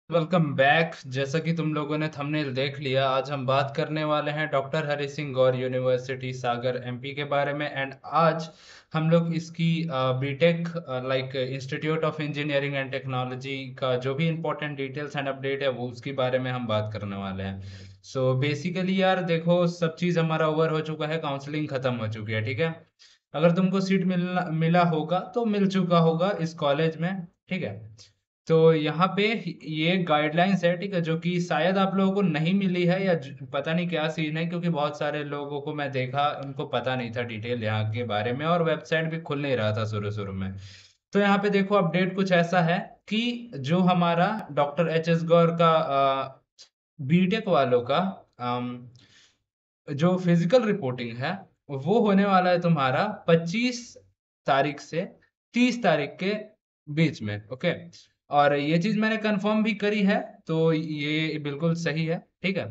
Welcome back. जैसा कि तुम लोगों ने थंबनेल देख लिया, आज हम बात करने वाले हैं doctor Hari Singh Gour university Sagar MP के बारे में। एंड आज हम लोग इसकी BTech like institute of engineering and technology का जो भी इंपॉर्टेंट डिटेल्स एंड अपडेट है वो उसके बारे में हम बात करने वाले हैं। सो बेसिकली यार देखो, सब चीज़ हमारा ओवर हो चुका है, काउंसलिंग खत्म हो चुकी है, ठीक है। अगर तुमको सीट मिला होगा तो मिल चुका होगा इस कॉलेज में, ठीक है। तो यहाँ पे ये गाइडलाइंस है, ठीक है, जो कि शायद आप लोगों को नहीं मिली है या पता नहीं क्या सीन है, क्योंकि बहुत सारे लोगों को मैं देखा उनको पता नहीं था डिटेल यहाँ के बारे में, और वेबसाइट भी खुल नहीं रहा था शुरू शुरू में। तो यहाँ पे देखो, अपडेट कुछ ऐसा है कि जो हमारा डॉक्टर एच एस गौर का बीटेक वालों का जो फिजिकल रिपोर्टिंग है वो होने वाला है तुम्हारा 25 तारीख से 30 तारीख के बीच में, ओके। और ये चीज मैंने कंफर्म भी करी है, तो ये बिल्कुल सही है, ठीक है।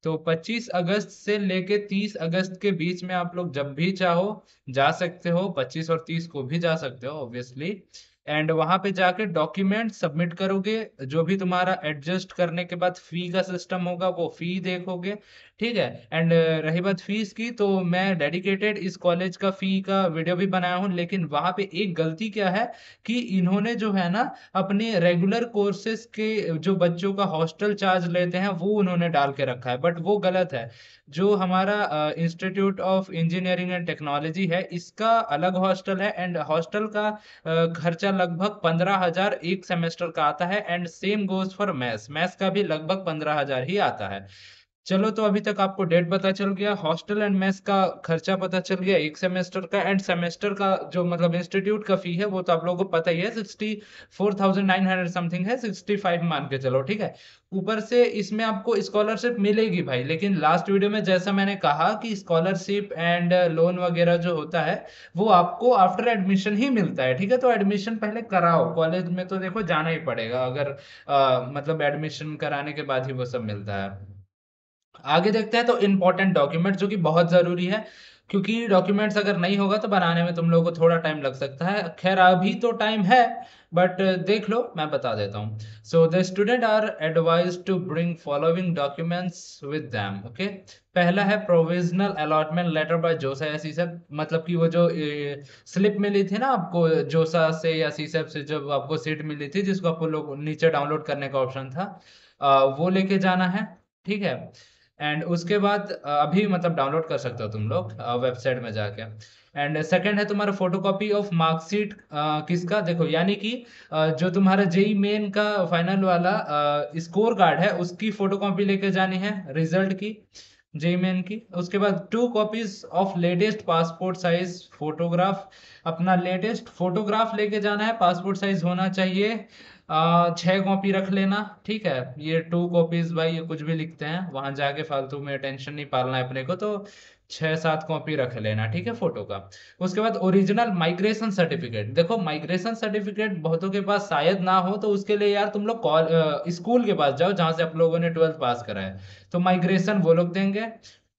तो 25 अगस्त से लेके 30 अगस्त के बीच में आप लोग जब भी चाहो जा सकते हो, 25 और 30 को भी जा सकते हो ऑब्वियसली। एंड वहां पे जाके डॉक्यूमेंट सबमिट करोगे, जो भी तुम्हारा एडजस्ट करने के बाद फी का सिस्टम होगा वो फी देखोगे, ठीक है। एंड रही बात फीस की, तो मैं डेडिकेटेड इस कॉलेज का फी का वीडियो भी बनाया हूँ, लेकिन वहां पे एक गलती क्या है कि इन्होंने जो है ना अपने रेगुलर कोर्सेज के जो बच्चों का हॉस्टल चार्ज लेते हैं वो उन्होंने डाल के रखा है, बट वो गलत है। जो हमारा institute of engineering and technology है, इसका अलग हॉस्टल है, एंड हॉस्टल का खर्चा लगभग 15,000 एक सेमेस्टर का आता है। And same goes for maths, maths का भी लगभग 15,000 ही आता है। चलो, तो अभी तक आपको डेट पता चल गया, हॉस्टल एंड मेस का खर्चा पता चल गया एक सेमेस्टर का, एंड सेमेस्टर का जो मतलब इंस्टीट्यूट का फी है वो तो आप लोगों को पता ही है, 64,900 समथिंग है, 65 मान के चलो, ठीक है। ऊपर से इसमें आपको स्कॉलरशिप मिलेगी भाई, लेकिन लास्ट वीडियो में जैसा मैंने कहा कि स्कॉलरशिप एंड लोन वगैरह जो होता है वो आपको आफ्टर एडमिशन ही मिलता है, ठीक है। तो एडमिशन पहले कराओ, कॉलेज में तो देखो जाना ही पड़ेगा, अगर मतलब एडमिशन कराने के बाद ही वो सब मिलता है। आगे देखते हैं, तो इम्पोर्टेंट डॉक्यूमेंट जो कि बहुत जरूरी है, क्योंकि डॉक्यूमेंट्स अगर नहीं होगा तो बनाने में तुम लोगों को थोड़ा टाइम लग सकता है। खैर अभी तो टाइम है, बट देख लो, मैं बता देता हूँ। So the student are advise to bring following documents with them, okay. पहला है प्रोविजनल अलॉटमेंट लेटर बाय जोसा या सीसेप, मतलब कि वो जो स्लिप मिली थी ना आपको जोसा से या सीसेप से, जब आपको सीट मिली थी जिसको आपको लोग नीचे डाउनलोड करने का ऑप्शन था, वो लेके जाना है, ठीक है। एंड उसके बाद अभी मतलब डाउनलोड कर सकते हो तुम लोग वेबसाइट में जाके। एंड सेकंड है तुम्हारा फोटोकॉपी ऑफ मार्कशीट, किसका देखो, यानी कि जो तुम्हारा जेई मेन का फाइनल वाला स्कोर कार्ड है उसकी फोटोकॉपी लेके जानी है, रिजल्ट की, जेई मेन की। उसके बाद 2 copies of latest passport size photograph, अपना लेटेस्ट फोटोग्राफ लेके जाना है, पासपोर्ट साइज होना चाहिए। 6 कॉपी रख लेना, ठीक है। ये 2 कॉपीज भाई, ये कुछ भी लिखते हैं, वहां जाके फालतू में टेंशन नहीं पालना है अपने को, तो 6-7 कॉपी रख लेना, ठीक है, फोटो का। उसके बाद ओरिजिनल माइग्रेशन सर्टिफिकेट, देखो माइग्रेशन सर्टिफिकेट बहुतों के पास शायद ना हो, तो उसके लिए यार तुम लोग स्कूल के पास जाओ जहां से आप लोगों ने 12th पास करा है, तो माइग्रेशन वो लोग देंगे,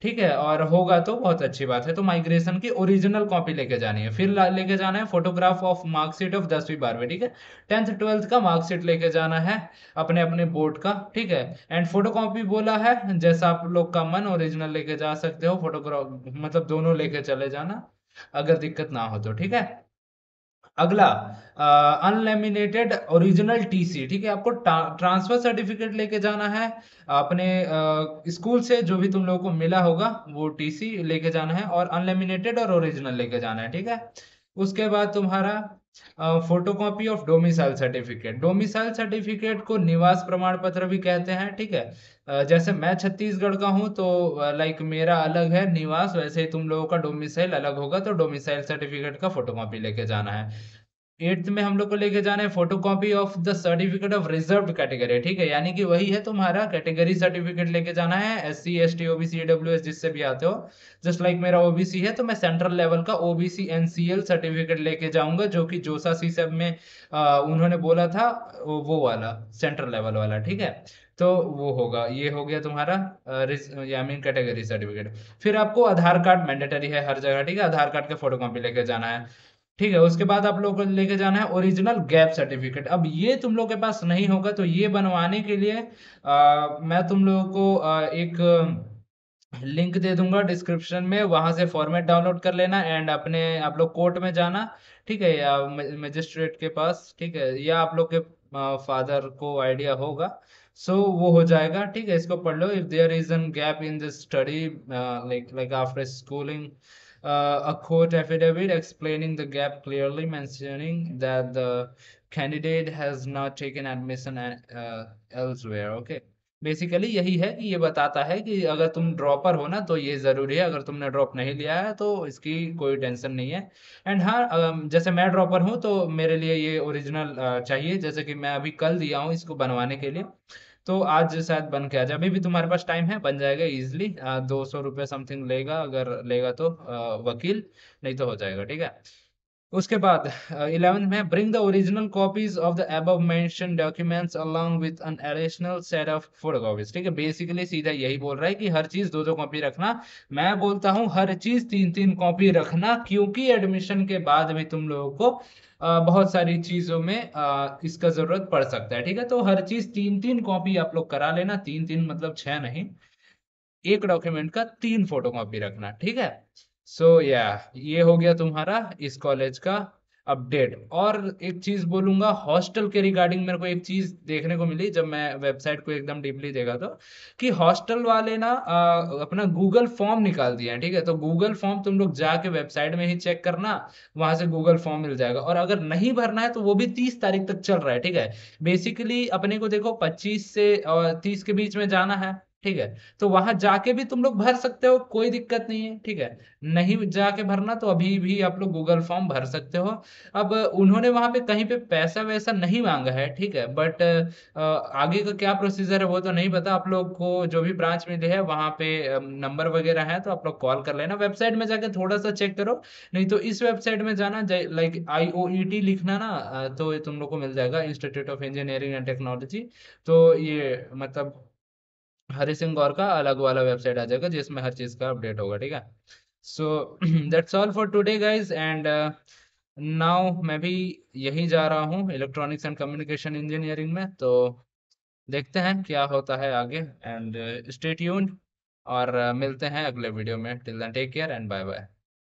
ठीक है। और होगा तो बहुत अच्छी बात है, तो माइग्रेशन की ओरिजिनल कॉपी लेके जानी है। फिर लेके जाना है फोटोग्राफ ऑफ मार्कशीट ऑफ 10वीं 12वीं, ठीक है। 10th 12th का मार्कशीट लेके जाना है, अपने अपने बोर्ड का, ठीक है। एंड फोटो कॉपी बोला है, जैसा आप लोग का मन, ओरिजिनल लेके जा सकते हो, फोटोग्राफ मतलब दोनों लेके चले जाना अगर दिक्कत ना हो तो, ठीक है। अगला, अनलेमिनेटेड ओरिजिनल टीसी, ठीक है, आपको ट्रांसफर सर्टिफिकेट लेके जाना है अपने स्कूल से, जो भी तुम लोगों को मिला होगा वो टीसी लेके जाना है, और अनलेमिनेटेड और ओरिजिनल लेके जाना है, ठीक है। उसके बाद तुम्हारा photocopy of domicile certificate, domicile certificate को निवास प्रमाण पत्र भी कहते हैं, ठीक है। जैसे मैं छत्तीसगढ़ का हूँ तो लाइक मेरा अलग है निवास, वैसे ही तुम लोगों का डोमिसाइल अलग होगा, तो डोमिसाइल सर्टिफिकेट का फोटोकॉपी लेके जाना है। 8th में हम लोग को लेके जाना है photocopy of the certificate of reserve category, ठीक है, यानी कि वही है तुम्हारा कैटेगरी सर्टिफिकेट लेके जाना है, SC ST OBC EWS जिससे भी आते हो। जस्ट लाइक मेरा ओबीसी है, तो मैं सेंट्रल लेवल का ओबीसी NCL सर्टिफिकेट लेके जाऊंगा, जो कि जोसा सी सब में उन्होंने बोला था, वो वाला सेंट्रल लेवल वाला, ठीक है। तो वो होगा, ये हो गया तुम्हारा आई मीन कैटेगरी सर्टिफिकेट। फिर आपको आधार कार्ड मैंडेटरी है हर जगह, ठीक है, आधार कार्ड के फोटोकॉपी लेके जाना है। ठीक है। उसके बाद आप लोग को लेके जाना है ओरिजिनल गैप सर्टिफिकेट। अब ये तुम लोग के पास नहीं होगा तो ये बनवाने के लिए मैं तुम लोगों को एक लिंक दे दूंगा डिस्क्रिप्शन में, वहां से फॉर्मेट डाउनलोड कर लेना एंड अपने आप लोग कोर्ट में जाना, ठीक है, या मजिस्ट्रेट के पास, ठीक है, या आप लोग के फादर को आइडिया होगा, सो वो हो जाएगा, ठीक है। इसको पढ़ लो। If there is an gap in this study like after schooling, a court affidavit explaining the gap, clearly mentioning that the candidate has not taken admission elsewhere, okay। Basically यही है कि ये बताता है कि अगर तुम ड्रॉपर हो ना तो ये ज़रूरी है, अगर तुमने ड्रॉप नहीं लिया है तो इसकी कोई टेंशन नहीं है। एंड हाँ, जैसे मैं ड्रॉपर हूँ तो मेरे लिए ये ओरिजिनल चाहिए, जैसे कि मैं अभी कल दिया हूँ इसको बनवाने के लिए, तो आज शायद बन के आ जाए। अभी भी तुम्हारे पास टाइम है, बन जाएगा इजिली। 200 रुपये समथिंग लेगा, अगर लेगा तो वकील, नहीं तो हो जाएगा, ठीक है। उसके बाद 11th में bring the original copies of the above mention documents along with an additional set of photocopies, ठीक है। बेसिकली सीधा यही बोल रहा है कि हर चीज दो दो कॉपी रखना। मैं बोलता हूँ हर चीज तीन तीन कॉपी रखना, क्योंकि एडमिशन के बाद भी तुम लोगों को बहुत सारी चीजों में इसका जरूरत पड़ सकता है, ठीक है। तो हर चीज तीन तीन कॉपी आप लोग करा लेना, तीन तीन मतलब छह नहीं, एक डॉक्यूमेंट का तीन फोटो कॉपी रखना, ठीक है। सो या ये हो गया तुम्हारा इस कॉलेज का अपडेट। और एक चीज बोलूंगा हॉस्टल के रिगार्डिंग, मेरे को एक चीज देखने को मिली जब मैं वेबसाइट को एकदम डीपली देखा तो, कि हॉस्टल वाले ना अपना गूगल फॉर्म निकाल दिया है, ठीक है। तो गूगल फॉर्म तुम लोग जाके वेबसाइट में ही चेक करना, वहां से गूगल फॉर्म मिल जाएगा। और अगर नहीं भरना है तो वो भी 30 तारीख तक चल रहा है, ठीक है। बेसिकली अपने को देखो 25 से 30 के बीच में जाना है, ठीक है। तो वहां जाके भी तुम लोग भर सकते हो, कोई दिक्कत नहीं है, ठीक है। नहीं जाके भरना तो अभी भी आप लोग गूगल फॉर्म भर सकते हो। अब उन्होंने वहां पे कहीं पे पैसा वैसा नहीं मांगा है, ठीक है, बट आगे का क्या प्रोसीजर है वो तो नहीं पता। आप लोग को जो भी ब्रांच मिले है वहां पे नंबर वगैरह है तो आप लोग कॉल कर लेना, वेबसाइट में जाके थोड़ा सा चेक करो। नहीं तो इस वेबसाइट में जाना, लाइक IOET लिखना ना, तो ये तुम लोग को मिल जाएगा, institute of engineering and technology. तो ये मतलब हरि सिंह गौर का अलग वाला वेबसाइट आ जाएगा जिसमें हर चीज का अपडेट होगा, ठीक है। So that's all for today guys. And now मैं भी यही जा रहा हूँ इलेक्ट्रॉनिक्स एंड कम्युनिकेशन इंजीनियरिंग में, तो देखते हैं क्या होता है आगे। एंड स्टे ट्यून्ड, और मिलते हैं अगले वीडियो में। Till then take care and bye bye.